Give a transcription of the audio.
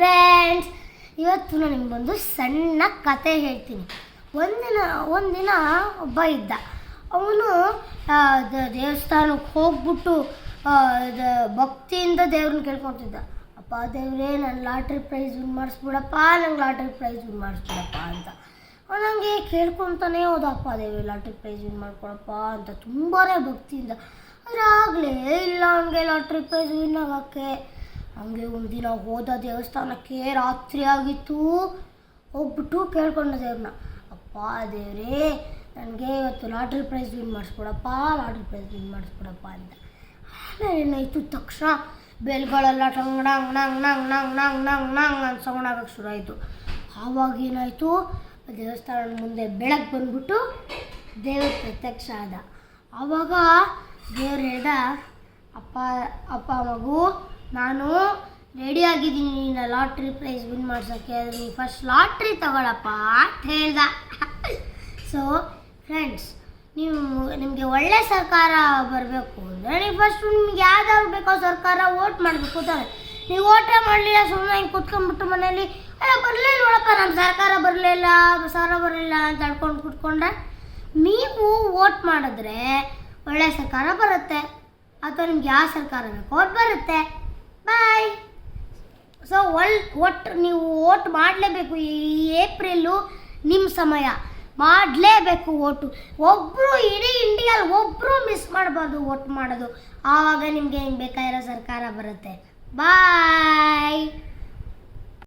Friends, ಇವತ್ತು ನಾನು ನಿಮಗೊಂದು ಸಣ್ಣ ಕತೆ ಹೇಳ್ತೀನಿ. ಒಂದಿನ ಒಬ್ಬ ಇದ್ದ. ಅವನು ದೇವಸ್ಥಾನಕ್ಕೆ ಹೋಗ್ಬಿಟ್ಟು ಭಕ್ತಿಯಿಂದ ದೇವ್ರನ್ನ ಕೇಳ್ಕೊತಿದ್ದ. ಅಪ್ಪ ದೇವ್ರೇ, ನಾನು ಲಾಟ್ರಿ ಪ್ರೈಸ್ ವಿನ್ ಮಾಡಿಸ್ಬಿಡಪ್ಪ, ನಂಗೆ ಲಾಟ್ರಿ ಪ್ರೈಸ್ ವಿನ್ ಮಾಡಿಸ್ಬಿಡಪ್ಪ ಅಂತ. ನನಗೆ ಕೇಳ್ಕೊತಾನೇ ಹೋದಪ್ಪ ದೇವ್ರೆ, ಲಾಟ್ರಿ ಪ್ರೈಸ್ ವಿನ್ ಮಾಡ್ಕೊಳಪ್ಪ ಅಂತ ತುಂಬಾ ಭಕ್ತಿಯಿಂದ. ಆದರೆ ಆಗಲೇ ಇಲ್ಲ ಅವನಿಗೆ ಲಾಟ್ರಿ ಪ್ರೈಸ್ ವಿನ್ ಆಗೋಕ್ಕೆ. ಹಂಗೆ ಒಂದಿನ ಹೋದ ದೇವಸ್ಥಾನಕ್ಕೆ, ರಾತ್ರಿ ಆಗಿತ್ತು. ಹೋಗ್ಬಿಟ್ಟು ಕೇಳ್ಕೊಂಡ ದೇವ್ರನ್ನ, ಅಪ್ಪ ದೇವ್ರೇ, ನನಗೆ ಇವತ್ತು ಲಾಟ್ರಿ ಪ್ರೈಸ್ ವಿನ್ ಮಾಡಿಸ್ಕೊಡಪ್ಪ, ಲಾಟ್ರಿ ಪ್ರೈಸ್ ವಿನ್ ಮಾಡಿಸ್ಕೊಡಪ್ಪ ಅಂತ. ಆಮೇಲೆ ಏನಾಯಿತು, ತಕ್ಷಣ ಬೆಲ್ಗಳೆಲ್ಲ ಟಂಗ್ ನಂಗ್ ನಂಗ್ ನಂಗ್ ನಂಗ್ ನಂಗ್ ನಂಗ್ ನಂಗ್ ಅಂತ ಸೌಂಡ್ ಆಗೋಕ್ಕೆ ಶುರು ಆಯಿತು. ಆವಾಗ ಏನಾಯಿತು, ದೇವಸ್ಥಾನದ ಮುಂದೆ ಬೆಳಕು ಬಂದ್ಬಿಟ್ಟು ದೇವ್ರ ಪ್ರತ್ಯಕ್ಷ ಆದ. ಆವಾಗ ದೇವ್ರು ಹೇಳ್ದ, ಅಪ್ಪ ಮಗು, ನಾನು ರೆಡಿ ಆಗಿದ್ದೀನಿ ನಿನ್ನ ಲಾಟ್ರಿ ಪ್ರೈಸ್ ವಿನ್ ಮಾಡ್ಸೋಕ್ಕೆ, ಆದರೆ ನೀವು ಫಸ್ಟ್ ಲಾಟ್ರಿ ತಗೊಳಪ್ಪ ಅಂತ ಹೇಳ್ದ. ಸೊ ಫ್ರೆಂಡ್ಸ್, ನಿಮಗೆ ಒಳ್ಳೆ ಸರ್ಕಾರ ಬರಬೇಕು ಅಂದರೆ ನೀವು ಫಸ್ಟ್ ನಿಮ್ಗೆ ಯಾವ್ದಾದ್ರು ಬೇಕೋ ಸರ್ಕಾರ ವೋಟ್ ಮಾಡಬೇಕು ತಾನೆ. ನೀವು ವೋಟೇ ಮಾಡಲಿಲ್ಲ, ಸುಮ್ಮನೆ ಹಿಂಗೆ ಕೂತ್ಕೊಂಡ್ಬಿಟ್ಟು ಮನೇಲಿ ಬರಲೇ ನೋಡಪ್ಪ, ನಮ್ಮ ಸರ್ಕಾರ ಬರಲಿಲ್ಲ ಅಂತ ಹೇಳ್ಕೊಂಡು ಕೂತ್ಕೊಂಡ್ರೆ, ನೀವು ವೋಟ್ ಮಾಡಿದ್ರೆ ಒಳ್ಳೆ ಸರ್ಕಾರ ಬರುತ್ತೆ, ಅಥವಾ ನಿಮ್ಗೆ ಯಾವ ಸರ್ಕಾರ ಬೇಕೋ ಅದು ಬರುತ್ತೆ. ಬಾಯ್. ಸೊ ನೀವು ವೋಟ್ ಮಾಡಲೇಬೇಕು. ಈ ಏಪ್ರಿಲು ನಿಮ್ಮ ಸಮಯ, ಮಾಡಲೇಬೇಕು ವೋಟು. ಒಬ್ಬರು ಇಡೀ ಇಂಡಿಯಾದಲ್ಲಿ ಒಬ್ಬರು ಮಿಸ್ ಮಾಡಬಾರ್ದು ವೋಟ್ ಮಾಡೋದು. ಆವಾಗ ನಿಮಗೆ ಹೆಂಗೆ ಬೇಕಾಗಿರೋ ಸರ್ಕಾರ ಬರುತ್ತೆ. ಬಾಯ್.